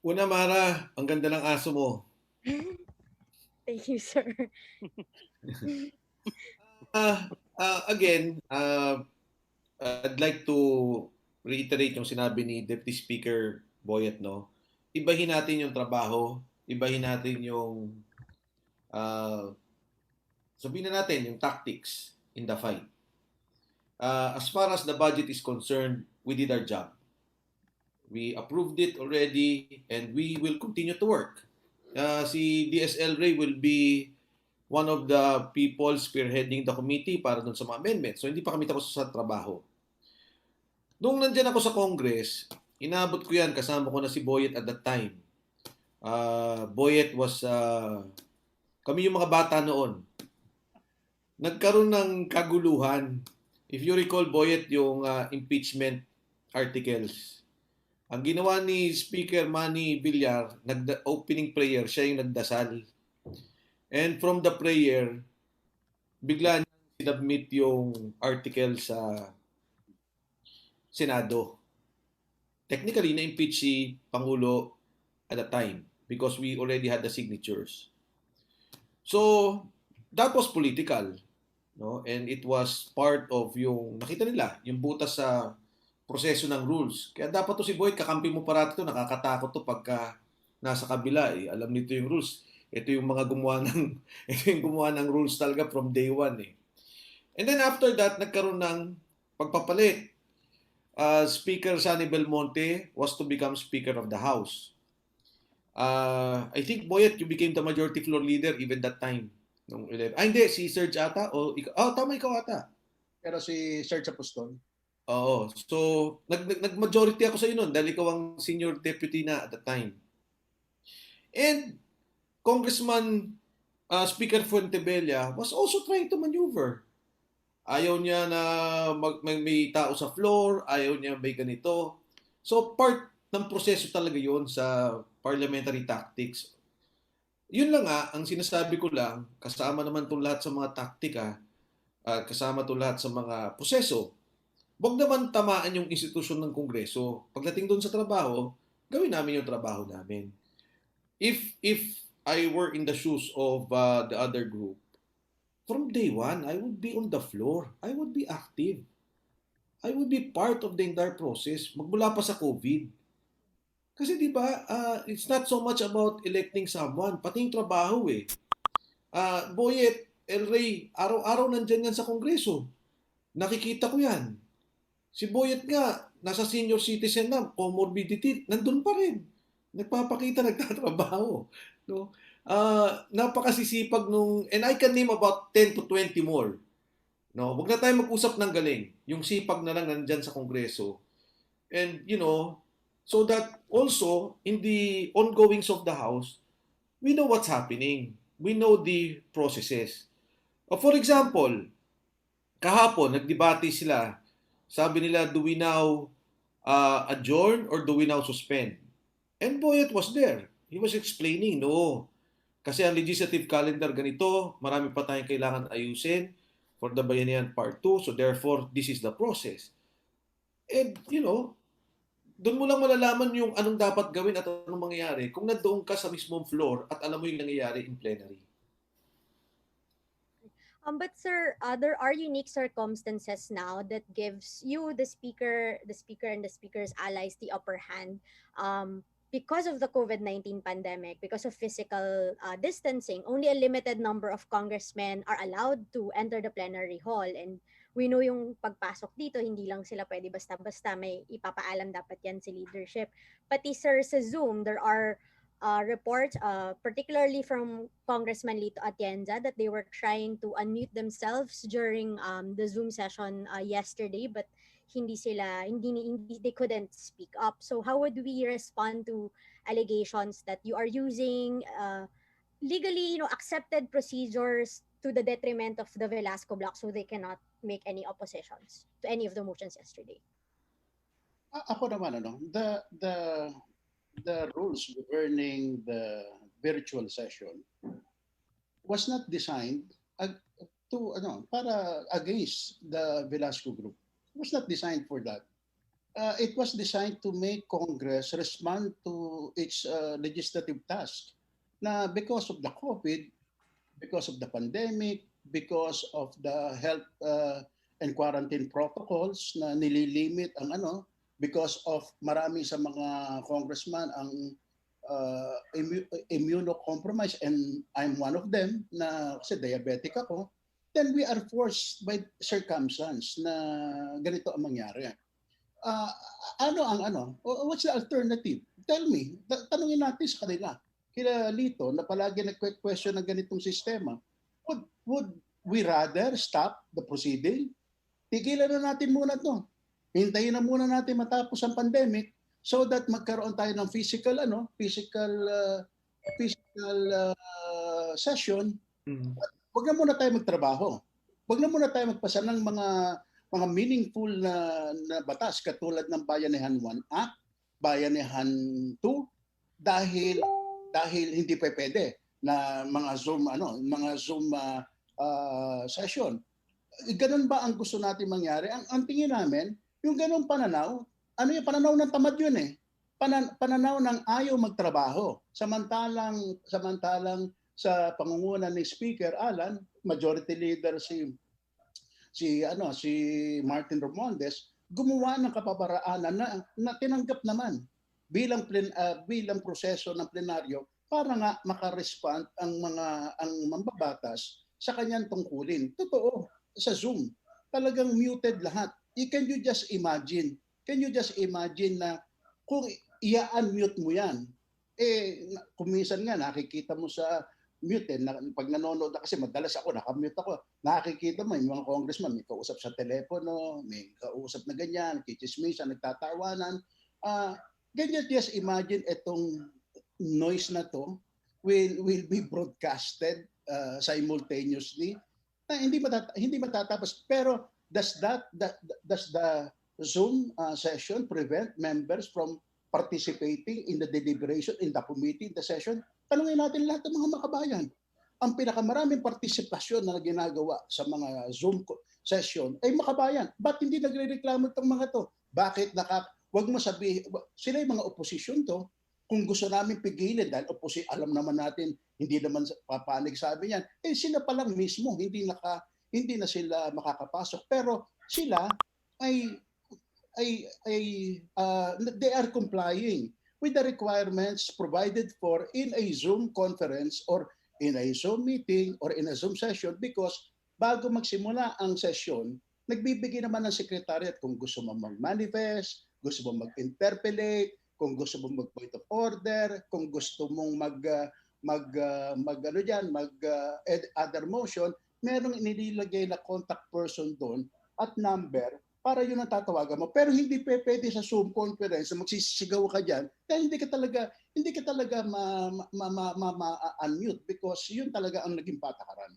Una, Mara, ang ganda ng aso mo. Thank you, sir. Again, I'd like to reiterate yung sinabi ni Deputy Speaker Boyet, no? Ibahin natin yung trabaho, ibahin natin yung, uh, sabihin na natin, yung tactics in the fight. As far as the budget is concerned, we did our job. We approved it already and we will continue to work. Si DSL Ray will be one of the people spearheading the committee para dun sa mga amendments. So hindi pa kami tapos sa trabaho. Nung nandyan ako sa Congress, inabot ko yan, kasama ko na si Boyet at that time. Boyet was, kami yung mga bata noon. Nagkaroon ng kaguluhan. If you recall, Boyet, yung impeachment articles. Ang ginawa ni Speaker Manny Villar, opening prayer, siya yung nagdasal. And from the prayer, bigla niya sinubmit yung article sa Senado. Technically, na-impeach si Pangulo at the time because we already had the signatures. So, that was political. No? And it was part of yung, nakita nila, yung butas sa proseso ng rules. Kaya dapat to si Boyd, kakampi mo parati to, nakakatakot to pagka nasa kabila. Eh. Alam nito yung rules. Ito yung mga gumawa ng, ito yung gumawa ng rules talaga from day one. Eh. And then after that, nagkaroon ng pagpapalit. Speaker Sani Belmonte was to become Speaker of the House. I think, Boyet, you became the majority floor leader even that time. Nung 11. Hindi, si Serge ata. Tama, ikaw ata. Pero si Serge Apostol. Oo. So, nag-majority ako sa iyo noon dahil ikaw ang senior deputy na at the time. And Congressman Speaker Fuentebella was also trying to maneuver. Ayaw niya na may tao sa floor, ayaw niya may ganito. So part ng proseso talaga yon sa parliamentary tactics. Yun lang nga, ang sinasabi ko lang, kasama naman itong lahat sa mga taktika, kasama itong lahat sa mga proseso, wag naman tamaan yung institusyon ng Kongreso. Pagdating doon sa trabaho, gawin namin yung trabaho namin. If I were in the shoes of the other group, from day one, I would be on the floor. I would be active. I would be part of the entire process. Magmula pa sa COVID. Kasi di ba, it's not so much about electing someone, pati yung trabaho eh. Boyet, El Rey, araw-araw nandyan yan sa Kongreso. Nakikita ko yan. Si Boyet nga, nasa senior citizen na, comorbidity, nandun pa rin. Nagpapakita, nagtatrabaho. No? Napakasisipag nung, and I can name about 10 to 20 more. No, wag na tayo mag-usap ng galing. Yung sipag na lang nandyan sa Kongreso. And, so that also, in the ongoings of the House, we know what's happening. We know the processes. For example, kahapon, nagdebate sila. Sabi nila, do we now adjourn or do we now suspend? And Boyet was there. He was explaining, no. Kasi ang legislative calendar ganito, marami pa tayong kailangan ayusin for the Bayanihan Part 2. So therefore, this is the process. And, doon mo lang malalaman yung anong dapat gawin at anong mangyayari kung nandoon ka sa mismong floor at alam mo yung nangyayari in plenary. But sir, there are unique circumstances now that gives you the speaker and the speaker's allies the upper hand. Because of the COVID-19 pandemic, because of physical distancing, only a limited number of congressmen are allowed to enter the plenary hall. And we know yung pagpasok dito, hindi lang sila pwede basta-basta, may ipapaalam dapat yan si leadership. Pati sir, sa Zoom, there are reports, particularly from Congressman Lito Atienza, that they were trying to unmute themselves during the Zoom session yesterday, but hindi they couldn't speak up. So how would we respond to allegations that you are using legally accepted procedures to the detriment of the Velasco block, so they cannot make any oppositions to any of the motions yesterday? Ako naman, the rules governing the virtual session was not designed to para against the Velasco group. It was not designed for that. it was designed to make Congress respond to its legislative task. Na because of the COVID, because of the pandemic, because of the health and quarantine protocols na nililimit ang because of marami sa mga congressman ang immunocompromised, and I'm one of them na kasi diabetic ako, then we are forced by circumstance na ganito ang mangyari. What's the alternative? Tell me. Tanungin natin sa kanila. Kila Lito na palagi nag-question ng ganitong sistema. Would we rather stop the proceeding? Tigilan na natin muna to. Hintayin na muna natin matapos ang pandemic so that magkaroon tayo ng physical session. Huwag na muna tayo magtrabaho. Huwag na muna tayo magpasa ng mga meaningful na batas katulad ng Bayanihan 1 Act, Bayanihan 2 dahil hindi pa pwede na mga Zoom session. Ganun ba ang gusto natin mangyari? Ang tingin namin, yung ganung pananaw, yung pananaw ng tamad yun eh. Pananaw ng ayaw magtrabaho. Samantalang sa pangunguna ni Speaker Alan, Majority Leader si Martin Romualdez, gumawa ng kapabaraanan na tinanggap naman bilang proseso ng plenaryo para nga makarespond ang mambabatas sa kanyang tungkulin. Totoo, sa Zoom, talagang muted lahat. Can you just imagine na kung i-unmute mo yan, kung minsan nga nakikita mo sa mute pag nanonood na, kasi madalas ako nakamute ako, nakikita mo yung mga congressman may kausap sa telepono, may kausap na ganyan, kichismisan, nagtatawanan. Ganyan, just imagine itong noise na to will be broadcasted simultaneously na hindi matatapos. Pero does the Zoom session prevent members from participating in the deliberation, in the committee, the session? Tanungin natin lahat ng mga makabayan. Ang pinakamaraming partisipasyon na ginagawa sa mga Zoom session ay makabayan. Ba't hindi nagre-reklamo itong mga to? Bakit wag mo sabihin, sila yung mga opposition to, kung gusto namin pigilin dahil alam naman natin hindi naman papanig sabi niyan, sila pa lang mismo hindi na sila makakapasok, pero sila they are complying with the requirements provided for in a Zoom conference or in a Zoom meeting or in a Zoom session, because bago magsimula ang session, nagbibigay naman ng secretariat kung gusto mo mag-manifest, gusto mo mag-interpellate, kung gusto mong mag-point of order, kung gusto mong other motion, merong inilagay na contact person doon at number para yun ang tatawagan mo. Pero hindi pwede sa Zoom conference na magsisigaw ka dyan dahil hindi ka talaga ma-unmute because yun talaga ang naging patakaran.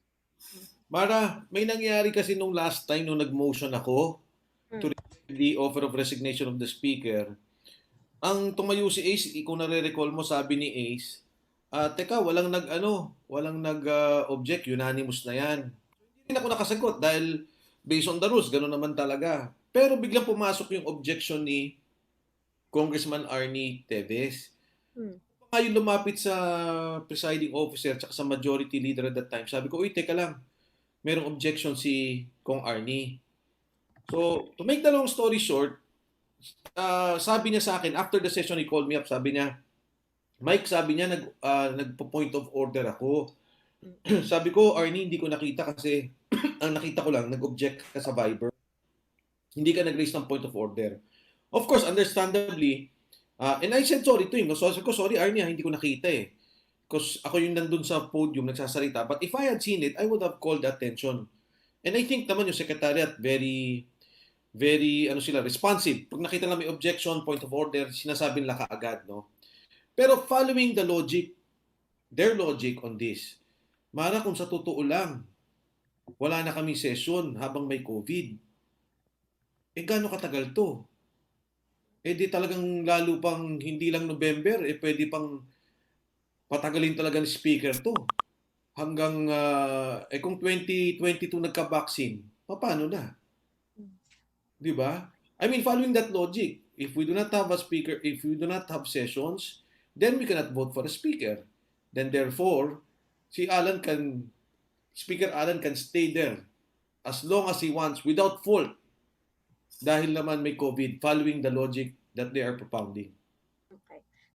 Mara, may nangyari kasi nung last time nung nag-motion ako to the offer of resignation of the speaker. Ang tumayo si Ace, kung nare-recall mo, sabi ni Ace, teka, walang nag-object, unanimous na yan. Hindi ako nakasagot dahil based on the rules, gano'n naman talaga. Pero biglang pumasok yung objection ni Congressman Arnie Teves. Ngayon lumapit sa presiding officer at sa majority leader at that time, sabi ko, uy, teka lang, merong objection si Kong Arnie. So, to make the long story short, sabi niya sa akin, after the session, he called me up, sabi niya, Mike, sabi niya, nagpo-point of order ako. Sabi ko, Arnie, hindi ko nakita kasi ang nakita ko lang, nag-object ka sa Viber. Hindi ka nag-raise ng point of order. Of course, understandably, and I said sorry to him. So, sabi ko, sorry Arnie, hindi ko nakita eh. Because ako yung nandun sa podium, nagsasalita. But if I had seen it, I would have called attention. And I think naman yung secretariat, very responsive. Pag nakita lang may objection, point of order, sinasabi nila kaagad, no? Pero following their logic on this, Mara, kung sa totoo lang, wala na kami session habang may COVID. Gaano katagal to? Di talagang lalo pang hindi lang November, pwede pang patagalin talaga ng speaker to. Hanggang, kung 2022 nagka-vaccine, paano na? Di ba? I mean, following that logic, if we do not have a speaker, if we do not have sessions, then we cannot vote for a speaker. Then therefore, Speaker Alan can stay there as long as he wants without fault dahil naman may COVID following the logic that they are propounding.